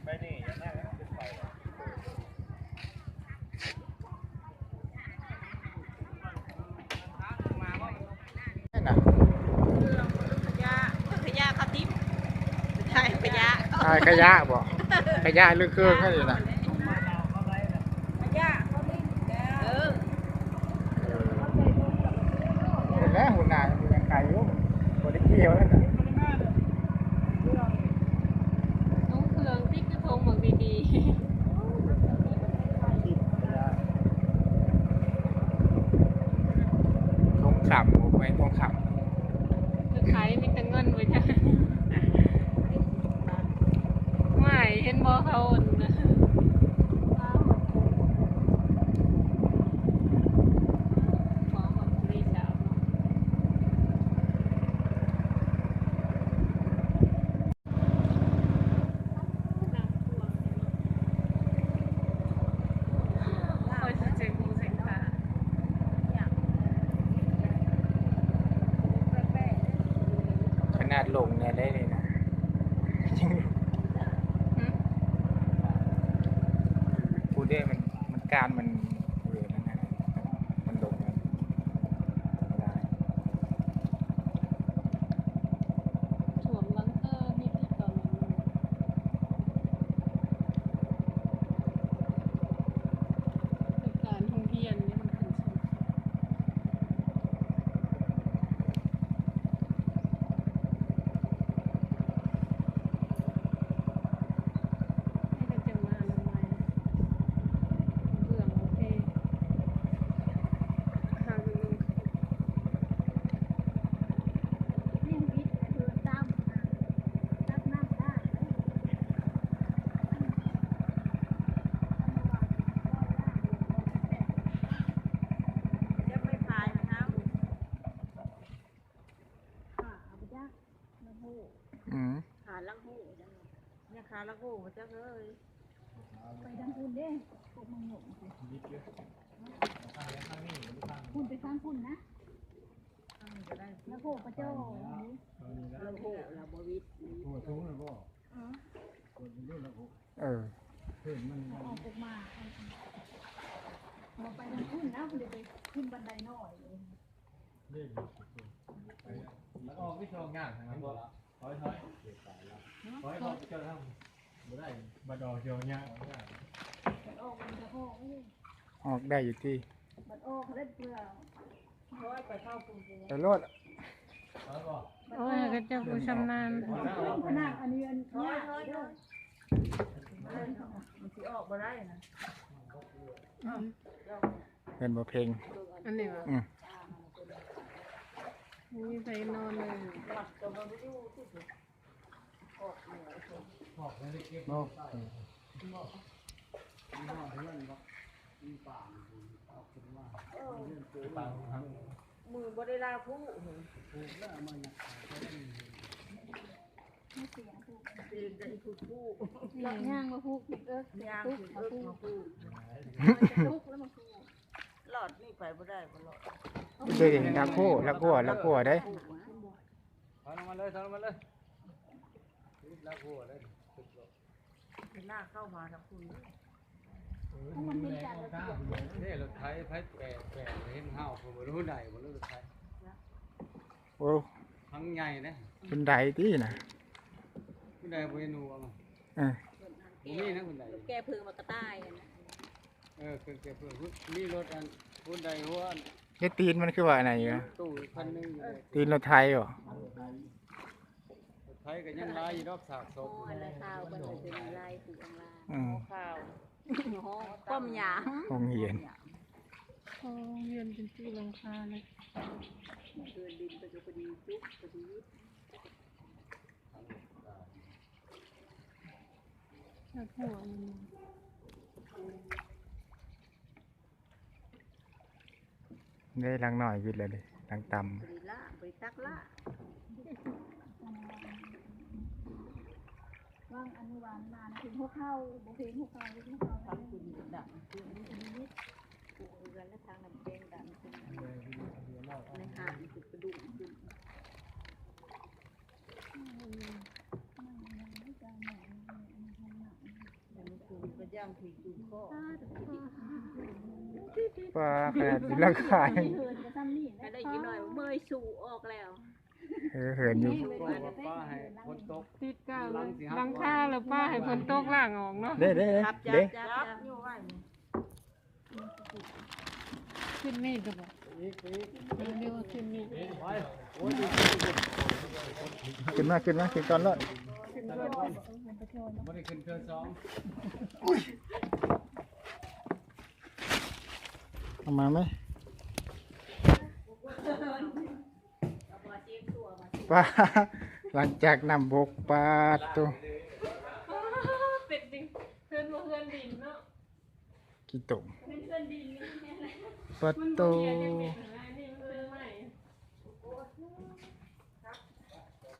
ไปนี่ยังนั่งขึ้นไปน่ะขยะเขาติ๊บใช่ขยะ ขยะบ่ขยะหรือเครื่องแค่นี้นะ ขยะเขาติ๊บเห็นแล้วหุ่นหนาอยู่ยังไกลอยู่บ่ได้เกี่ยวแล้วนะ น้องเครื่องติ๊กกระทงหมดดีต้องขับผมไม่ต้องขับ ๆคือขายมีแต่เงินไว้จ้ะไม่เห็นบ่เขานะหมอหมดรีสาวโอ้ยเจ๋งหูเจ๋งตา ขนาดลงเนี่ยได้เลยนะพูดได้มันการมันเรือนั่นนะมันลงแล้วไม่ได้ สวมบังเกอร์นิดที่ตอนนั้นเป็นการท่องเที่ยวนี่มันขึ้นสูงให้กันจะมาทำไมเบื่อโอเคหาวิว อืม ขาลังหูจังเนี่ยขาลังหูจังเลย ไปทางคุณเด้พวกมึงหนุ่มสิคุณไปทางคุณนะแล้วพวกพระเจ้า ลังหูลาบวิท เออ ออกมาเราไปทางคุณนะคุณเดี๋ยวไปขึ้นบันไดหน่อยเลย แล้วออกไม่ชอบงานนะครับบ่ละถอยเจ้าทำบ่ได้บ่ดอกเจียวเนี่ย บัดออกมันจะออกไม่ใช่ ออกได้อยู่ที่ บัดออกเขาได้เปลือก ไปรถ ถอยบ่ โอ้ยก็จะผู้ชำนาญ ขนาดอันนี้อันนี้เด้อ มันสิออกมาได้นะ เป็นบ่เพลง อันนี้วะ อืม มีใส่นอนเลย โอ้ มือบ่ได้ลาผู้ ไม่เสียผูก ตีนจะผู้ผู้ หลังย่างมาผูกเออย่าง ผูก คือ มาผูก ผู้ จะผูกแล้วมาผูก หลอดนี่ไปบ่ได้บ่หลอด เจ๊ลักโก้ลักกัวลักกัวได้ ถอยลงมาเลยถอยลงมาเลยแล้วหัวเลย หน้าเข้ามาทางคุณ มันเป็นจัด นี่รถไถไผแปะเห็นห้าวผมบ่รู้ใดบ่รู้รถไถ โอ้ ทั้งใหญ่นะ เป็นไดที่น่ะ ผู้ใดบ่เห็นหัวมั้ง เออ บ่มีนะผู้ใด แก้พึ่งมากระต่ายนะ เก็บเพื่อนมีรถอันผู้ใดหัวอัน เฮ็ดตีนมันคือว่าไหนอยู่ ตู้คันนึงอยู่เลย ตีนรถไทยบ่ รถไถก็ยังหลายอยู่ดอกสากศพ อะไรข้าวกันเลยเป็นลายผูกอังลา อืม ข้าวต้มยา โรงเรียน โอ้เรียนเป็นที่ลงคาเลยเดินดินไปก็พอดีจุ๊บพอดีหัว ได้ลังหน่อยวิทย์เลยดิลังต่ ไปล่าไปตักล่า ว่างอนุบาลมาถึงหัวเข้าบุเพงหัวเข้าหัวเข้า ทำคุณดังคือนี่คือนี่ปลูกเรือนและทางน้ำแดงดังขึ้นในหางคือกระดูกขึ้น ม มันย่างถึงดูข้อ ปลาขนาดที่ราคา เหินจะซ้ำนี่ ได้กินหน่อยเมื่อยสู่ออกแล้ว เหินอยู่ ก็ว่าป้าให้คนตก ติดกลางหลังคาแล้วป้าให้ฝนตกล่างออกเนาะ เด้เด้ จับ เด้ อยู่ไว้ขึ้นนี่จะบอก อีก เดี๋ยวขึ้นนี่ ไปโอ้ย ขึ้นมาขึ้นก่อนเลย ไม่ได้ขึ้นเครื่องสอง เอามาไหมปลาหลังจากนำบกปลาตัว เป็ดดิเพื่อนบ่เพื่อนดินเนาะ กี่ตุ่ม เป็นเพื่อนดินนี่แม่ ปลา มัน โต บ่เฮียจังเป็นอะไรนี่มันเป็นใหม่